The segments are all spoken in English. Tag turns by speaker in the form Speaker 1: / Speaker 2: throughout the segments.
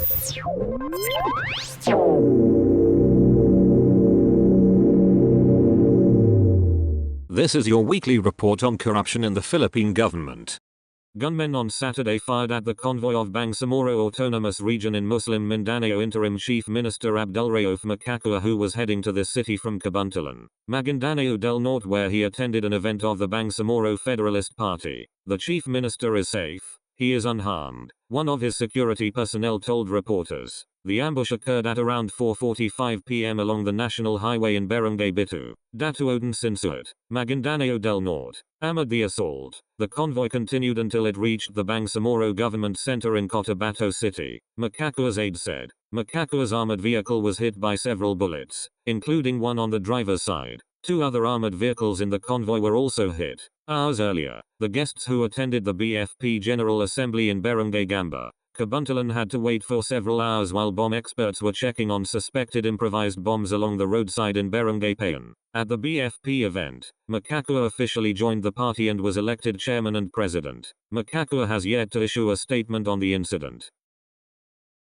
Speaker 1: This is your weekly report on corruption in the Philippine government. Gunmen on Saturday fired at the convoy of Bangsamoro Autonomous Region in Muslim Mindanao Interim Chief Minister Abdulrauf Makakua, who was heading to this city from Cabuntalan, Maguindanao del Norte, where he attended an event of the Bangsamoro Federalist Party. The Chief Minister is safe. He is unharmed, one of his security personnel told reporters. The ambush occurred at around 4:45 p.m. along the National Highway in Barangay Bitu, Datuodan Sinsuat, Maguindanao del Norte. Amid the assault, the convoy continued until it reached the Bangsamoro Government Center in Cotabato City, Makakua's aide said. Makakua's armored vehicle was hit by several bullets, including one on the driver's side. 2 other armored vehicles in the convoy were also hit. Hours earlier, the guests who attended the BFP General Assembly in Barangay Gamba, Cabuntalan, had to wait for several hours while bomb experts were checking on suspected improvised bombs along the roadside in Barangay Payan. At the BFP event, Makakua officially joined the party and was elected chairman and president. Makakua has yet to issue a statement on the incident.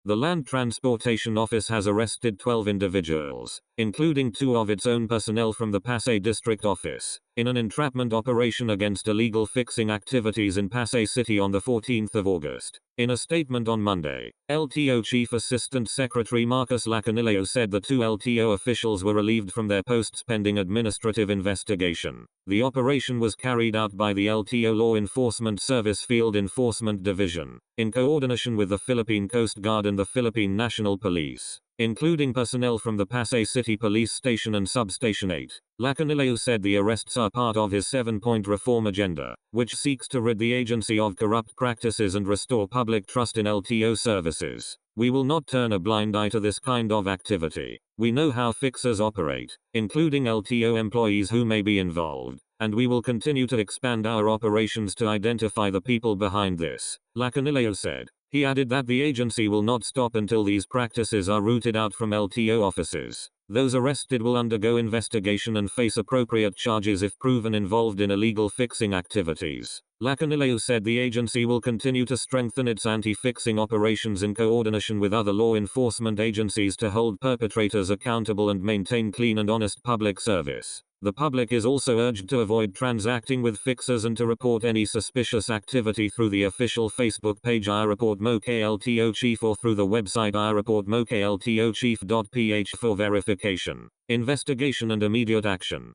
Speaker 1: The Land Transportation Office has arrested 12 individuals, including 2 of its own personnel from the Pasay District Office, in an entrapment operation against illegal fixing activities in Pasay City on the 14th of August. In a statement on Monday, LTO Chief Assistant Secretary Marcus Lacanileo said the 2 LTO officials were relieved from their posts pending administrative investigation. The operation was carried out by the LTO Law Enforcement Service Field Enforcement Division, in coordination with the Philippine Coast Guard and the Philippine National Police, including personnel from the Pasay City Police Station and Substation 8. Lacanileo said the arrests are part of his 7-point reform agenda, which seeks to rid the agency of corrupt practices and restore public trust in LTO services. We will not turn a blind eye to this kind of activity. We know how fixers operate, including LTO employees who may be involved, and we will continue to expand our operations to identify the people behind this, Lacanileo said. He added that the agency will not stop until these practices are rooted out from LTO offices. Those arrested will undergo investigation and face appropriate charges if proven involved in illegal fixing activities. Lacanileo said the agency will continue to strengthen its anti-fixing operations in coordination with other law enforcement agencies to hold perpetrators accountable and maintain clean and honest public service. The public is also urged to avoid transacting with fixers and to report any suspicious activity through the official Facebook page iReportMoKLTO Chief or through the website iReportMoKLTOChief.ph for verification, investigation and immediate action.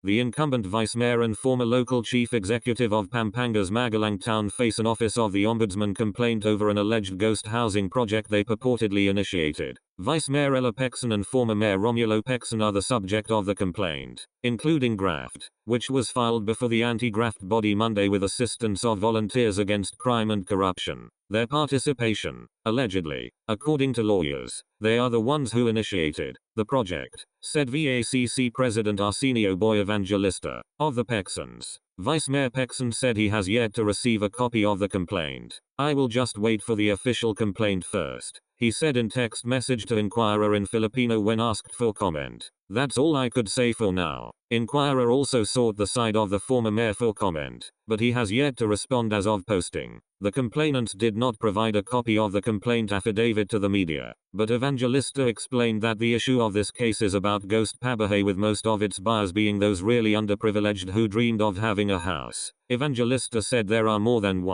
Speaker 1: The incumbent vice mayor and former local chief executive of Pampanga's Magalang town face an Office of the Ombudsman complaint over an alleged ghost housing project they purportedly initiated. Vice Mayor Ella Pecson and former Mayor Romulo Pecson are the subject of the complaint, including graft, which was filed before the anti-graft body Monday with assistance of Volunteers Against Crime and Corruption. Their participation, allegedly, according to lawyers, they are the ones who initiated the project, said VACC President Arsenio Boy Evangelista, of the Pecsons. Vice Mayor Pecson said he has yet to receive a copy of the complaint. I will just wait for the official complaint first, he said in text message to Inquirer in Filipino when asked for comment. That's all I could say for now. Inquirer also sought the side of the former mayor for comment, but he has yet to respond as of posting. The complainant did not provide a copy of the complaint affidavit to the media, but Evangelista explained that the issue of this case is about ghost pabahay, with most of its buyers being those really underprivileged who dreamed of having a house. Evangelista said there are more than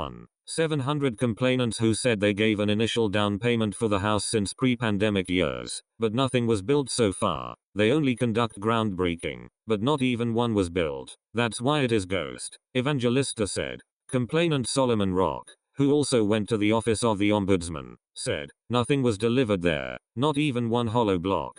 Speaker 1: 700 complainants who said they gave an initial down payment for the house since pre-pandemic years, but nothing was built so far. They only conduct groundbreaking, but not even one was built. That's why it is ghost, Evangelista said. Complainant Solomon Rock, who also went to the Office of the Ombudsman, said nothing was delivered there, not even one hollow block.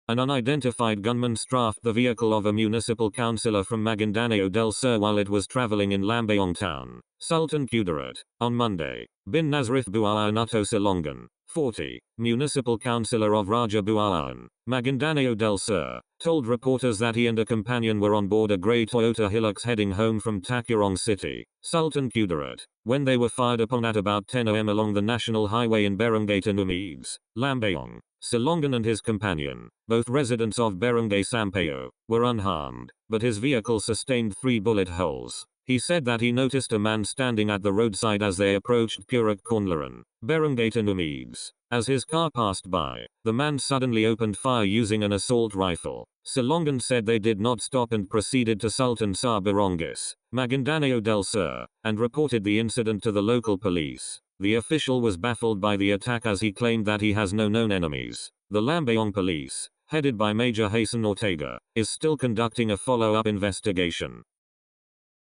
Speaker 1: An unidentified gunman strafed the vehicle of a municipal councillor from Maguindanao del Sur while it was traveling in Lambayong town, Sultan Kudarat, on Monday. Bin Nazrith Buaan Uto Silongan, 40, municipal councillor of Raja Buaan, Maguindanao del Sur, told reporters that he and a companion were on board a grey Toyota Hilux heading home from Tacurong City, Sultan Kudarat, when they were fired upon at about 10 am along the national highway in Barangay Tanumigs, Lambayong. Silongan and his companion, both residents of Barangay Sampayo, were unharmed, but his vehicle sustained 3 bullet holes. He said that he noticed a man standing at the roadside as they approached Purak Cornlaran, Barangay Umeeds. As his car passed by, the man suddenly opened fire using an assault rifle. Silongan said they did not stop and proceeded to Sultan Sa Barangay, Maguindanao del Sur, and reported the incident to the local police. The official was baffled by the attack as he claimed that he has no known enemies. The Lambayong police, headed by Major Hasan Ortega, is still conducting a follow-up investigation.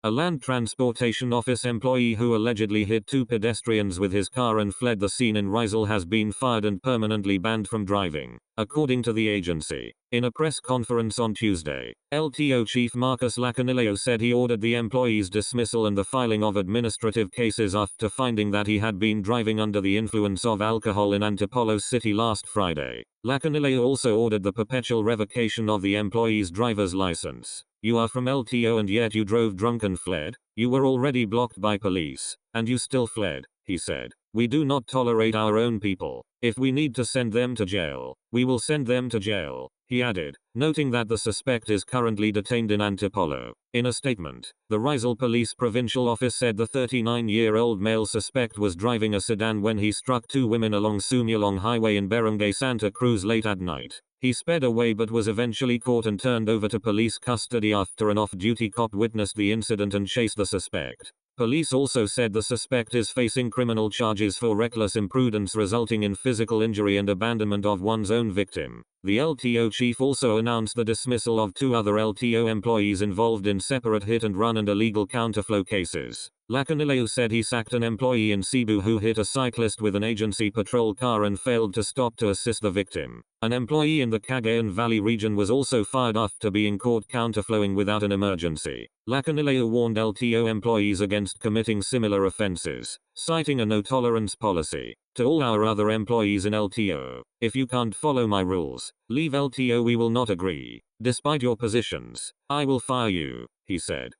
Speaker 1: A land transportation office employee who allegedly hit two pedestrians with his car and fled the scene in Rizal has been fired and permanently banned from driving, according to the agency. In a press conference on Tuesday, LTO Chief Marcus Lacanileo said he ordered the employee's dismissal and the filing of administrative cases after finding that he had been driving under the influence of alcohol in Antipolo City last Friday. Lacanileo also ordered the perpetual revocation of the employee's driver's license. You are from LTO and yet you drove drunk and fled? You were already blocked by police, and you still fled, he said. We do not tolerate our own people. If we need to send them to jail, we will send them to jail, he added, noting that the suspect is currently detained in Antipolo. In a statement, the Rizal Police Provincial Office said the 39-year-old male suspect was driving a sedan when he struck two women along Sumulong Highway in Barangay Santa Cruz late at night. He sped away but was eventually caught and turned over to police custody after an off-duty cop witnessed the incident and chased the suspect. Police also said the suspect is facing criminal charges for reckless imprudence resulting in physical injury and abandonment of one's own victim. The LTO chief also announced the dismissal of two other LTO employees involved in separate hit-and-run and illegal counterflow cases. Lacanileo said he sacked an employee in Cebu who hit a cyclist with an agency patrol car and failed to stop to assist the victim. An employee in the Cagayan Valley region was also fired after being caught counterflowing without an emergency. Lacanileo warned LTO employees against committing similar offenses, citing a no-tolerance policy. To all our other employees in LTO, if you can't follow my rules, leave LTO, we will not agree. Despite your positions, I will fire you, he said.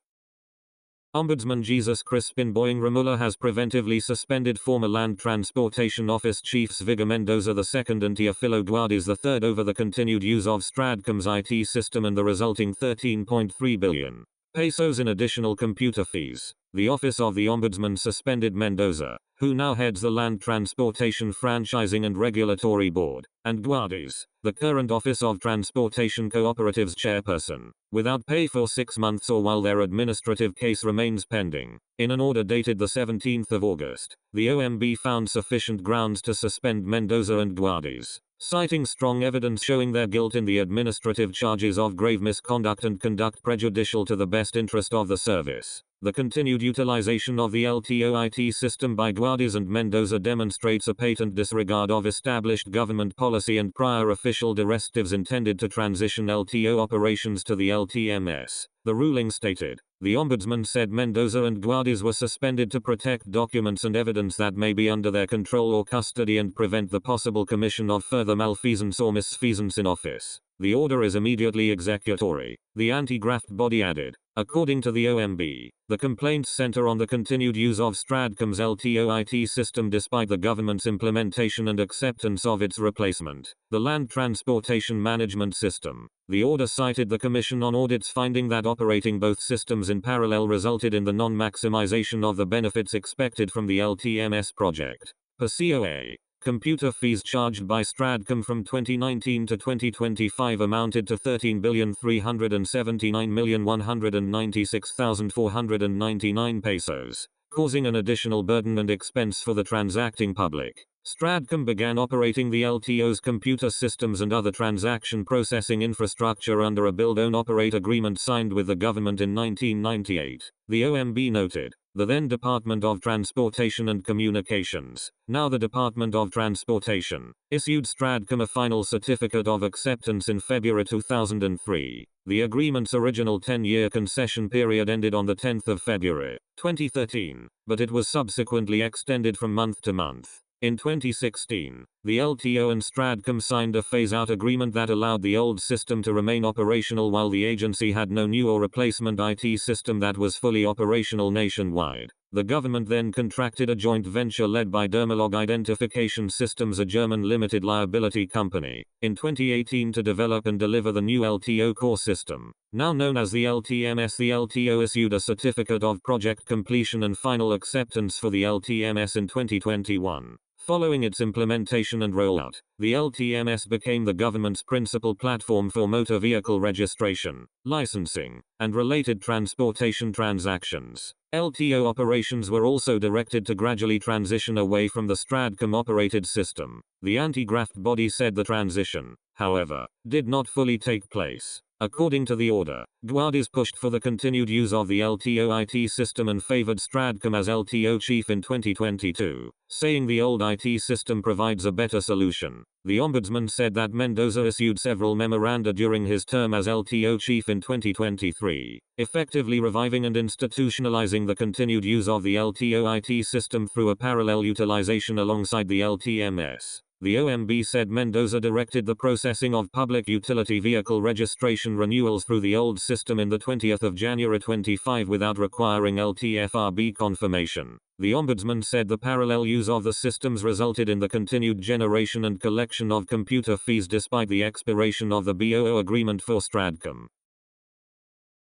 Speaker 1: Ombudsman Jesus Crispin Boying Ramula has preventively suspended former Land Transportation Office Chiefs Vigor Mendoza II and Teofilo Guardiz III over the continued use of Stradcom's IT system and the resulting 13.3 billion pesos in additional computer fees. The Office of the Ombudsman suspended Mendoza, who now heads the Land Transportation Franchising and Regulatory Board, and Guardiz, the current Office of Transportation Cooperatives chairperson, without pay for 6 months or while their administrative case remains pending. In an order dated the 17th of August, the OMB found sufficient grounds to suspend Mendoza and Guardiz, citing strong evidence showing their guilt in the administrative charges of grave misconduct and conduct prejudicial to the best interest of the service. The continued utilization of the LTO IT system by Guardiz and Mendoza demonstrates a patent disregard of established government policy and prior official directives intended to transition LTO operations to the LTMS. The ruling stated. The Ombudsman said Mendoza and Guardiz were suspended to protect documents and evidence that may be under their control or custody and prevent the possible commission of further malfeasance or misfeasance in office. The order is immediately executory, the anti-graft body added. According to the OMB, the complaints center on the continued use of Stradcom's LTO IT system despite the government's implementation and acceptance of its replacement, the Land Transportation Management System. The order cited the Commission on Audit's finding that operating both systems in parallel resulted in the non-maximization of the benefits expected from the LTMS project. Per COA, computer fees charged by Stradcom from 2019 to 2025 amounted to 13,379,196,499 pesos, causing an additional burden and expense for the transacting public. Stradcom began operating the LTO's computer systems and other transaction processing infrastructure under a build-own-operate agreement signed with the government in 1998. The OMB noted. The then Department of Transportation and Communications, now the Department of Transportation, issued Stradcom a final certificate of acceptance in February 2003. The agreement's original 10-year concession period ended on the 10th of February, 2013, but it was subsequently extended from month to month. In 2016, the LTO and Stradcom signed a phase-out agreement that allowed the old system to remain operational while the agency had no new or replacement IT system that was fully operational nationwide. The government then contracted a joint venture led by Dermalog Identification Systems, a German limited liability company, in 2018 to develop and deliver the new LTO core system, now known as the LTMS. The LTO issued a certificate of project completion and final acceptance for the LTMS in 2021. Following its implementation and rollout, the LTMS became the government's principal platform for motor vehicle registration, licensing, and related transportation transactions. LTO operations were also directed to gradually transition away from the Stradcom-operated system. The anti-graft body said the transition, however, did not fully take place. According to the order, Guadis pushed for the continued use of the LTO IT system and favored Stradcom as LTO chief in 2022, saying the old IT system provides a better solution. The ombudsman said that Mendoza issued several memoranda during his term as LTO chief in 2023, effectively reviving and institutionalizing the continued use of the LTO IT system through a parallel utilization alongside the LTMS. The OMB said Mendoza directed the processing of public utility vehicle registration renewals through the old system in the 20th of January 25 without requiring LTFRB confirmation. The ombudsman said the parallel use of the systems resulted in the continued generation and collection of computer fees despite the expiration of the BOO agreement for Stradcom.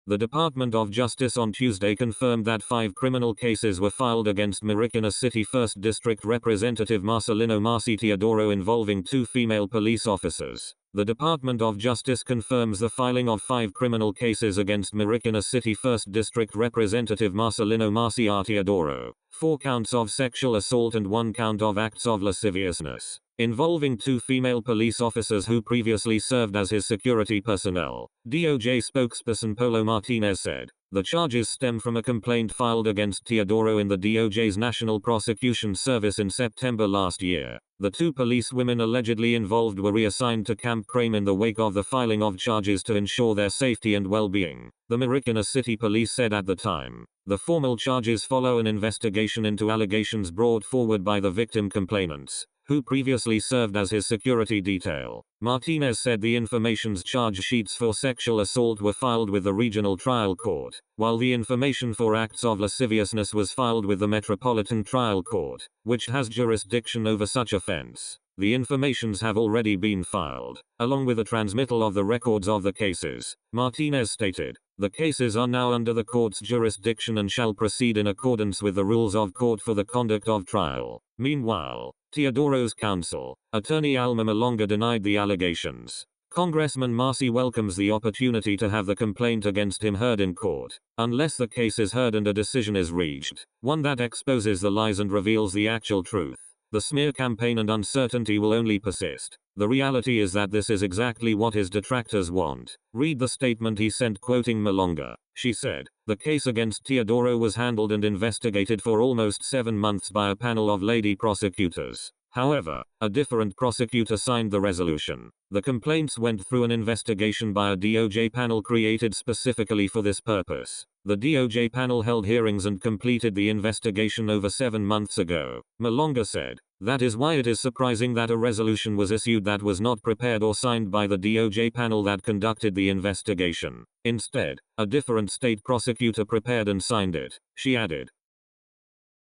Speaker 1: The Department of Justice on Tuesday confirmed that 5 criminal cases were filed against Marikina City 1st District Representative Marcelino Marci Teodoro involving 2 female police officers. The Department of Justice confirms the filing of 5 criminal cases against Marikina City 1st District Representative Marcelino Marci Teodoro, 4 counts of sexual assault and 1 count of acts of lasciviousness, involving 2 female police officers who previously served as his security personnel. DOJ spokesperson Polo Martinez said, the charges stem from a complaint filed against Teodoro in the DOJ's National Prosecution Service in September last year. The 2 police women allegedly involved were reassigned to Camp Crame in the wake of the filing of charges to ensure their safety and well-being, the Marikina City Police said at the time. The formal charges follow an investigation into allegations brought forward by the victim complainants, who previously served as his security detail. Martinez said the information's charge sheets for sexual assault were filed with the regional trial court, while the information for acts of lasciviousness was filed with the Metropolitan Trial Court, which has jurisdiction over such offense. The informations have already been filed, along with the transmittal of the records of the cases, Martinez stated. The cases are now under the court's jurisdiction and shall proceed in accordance with the rules of court for the conduct of trial. Meanwhile, Teodoro's counsel, attorney Alma Malonga, denied the allegations. Congressman Marci welcomes the opportunity to have the complaint against him heard in court, unless the case is heard and a decision is reached, one that exposes the lies and reveals the actual truth. The smear campaign and uncertainty will only persist. The reality is that this is exactly what his detractors want. Read the statement he sent quoting Malonga. She said, the case against Teodoro was handled and investigated for almost 7 months by a panel of lady prosecutors. However, a different prosecutor signed the resolution. The complaints went through an investigation by a DOJ panel created specifically for this purpose. The DOJ panel held hearings and completed the investigation over 7 months ago, Malonga said. That is why it is surprising that a resolution was issued that was not prepared or signed by the DOJ panel that conducted the investigation. Instead, a different state prosecutor prepared and signed it, she added.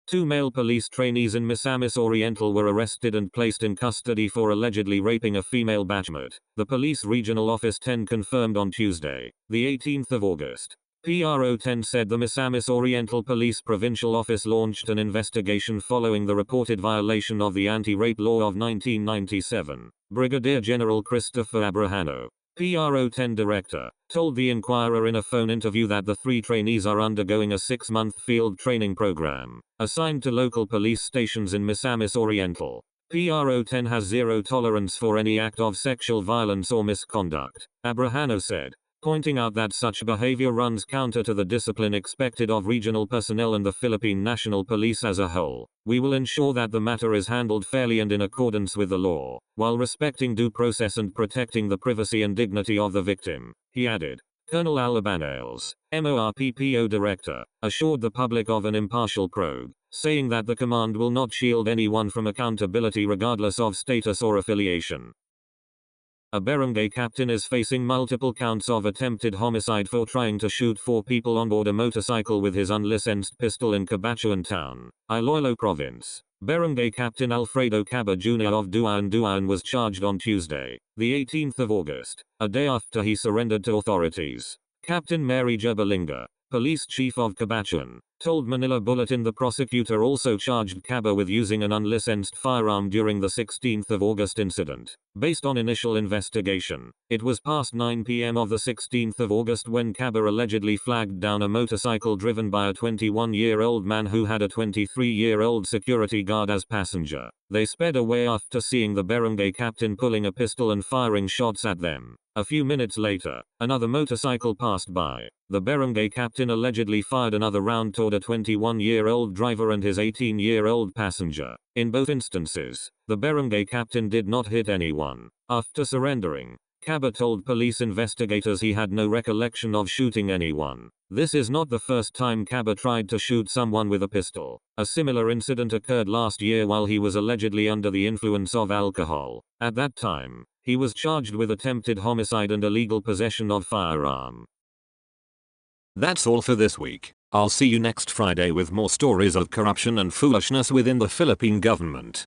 Speaker 1: 2 male police trainees in Misamis Oriental were arrested and placed in custody for allegedly raping a female batchmate, the Police Regional Office 10 confirmed on Tuesday, the 18th of August. PRO 10 said the Misamis Oriental Police Provincial Office launched an investigation following the reported violation of the anti-rape law of 1997. Brigadier General Christopher Abrahano, PRO 10 director, told the Inquirer in a phone interview that the 3 trainees are undergoing a 6-month field training program, assigned to local police stations in Misamis Oriental. PRO 10 has zero tolerance for any act of sexual violence or misconduct, Abrahano said, pointing out that such behavior runs counter to the discipline expected of regional personnel and the Philippine National Police as a whole. We will ensure that the matter is handled fairly and in accordance with the law, while respecting due process and protecting the privacy and dignity of the victim, he added. Colonel Alabanales, MORPPO director, assured the public of an impartial probe, saying that the command will not shield anyone from accountability regardless of status or affiliation. A barangay captain is facing multiple counts of attempted homicide for trying to shoot 4 people on board a motorcycle with his unlicensed pistol in Cabatuan Town, Iloilo Province. Barangay Captain Alfredo Caba Jr. of Duaan was charged on Tuesday, the 18th of August, a day after he surrendered to authorities. Captain Mary Jabalinga, police chief of Cabatuan, told Manila Bulletin the prosecutor also charged Caba with using an unlicensed firearm during the 16th of August incident. Based on initial investigation, it was past 9 p.m. of the 16th of August when Caba allegedly flagged down a motorcycle driven by a 21-year-old man who had a 23-year-old security guard as passenger. They sped away after seeing the barangay captain pulling a pistol and firing shots at them. A few minutes later, another motorcycle passed by. The barangay captain allegedly fired another round toward a 21-year-old driver and his 18-year-old passenger. In both instances, the barangay captain did not hit anyone. After surrendering, Caba told police investigators he had no recollection of shooting anyone. This is not the first time Caba tried to shoot someone with a pistol. A similar incident occurred last year while he was allegedly under the influence of alcohol. At that time, he was charged with attempted homicide and illegal possession of firearm.
Speaker 2: That's all for this week. I'll see you next Friday with more stories of corruption and foolishness within the Philippine government.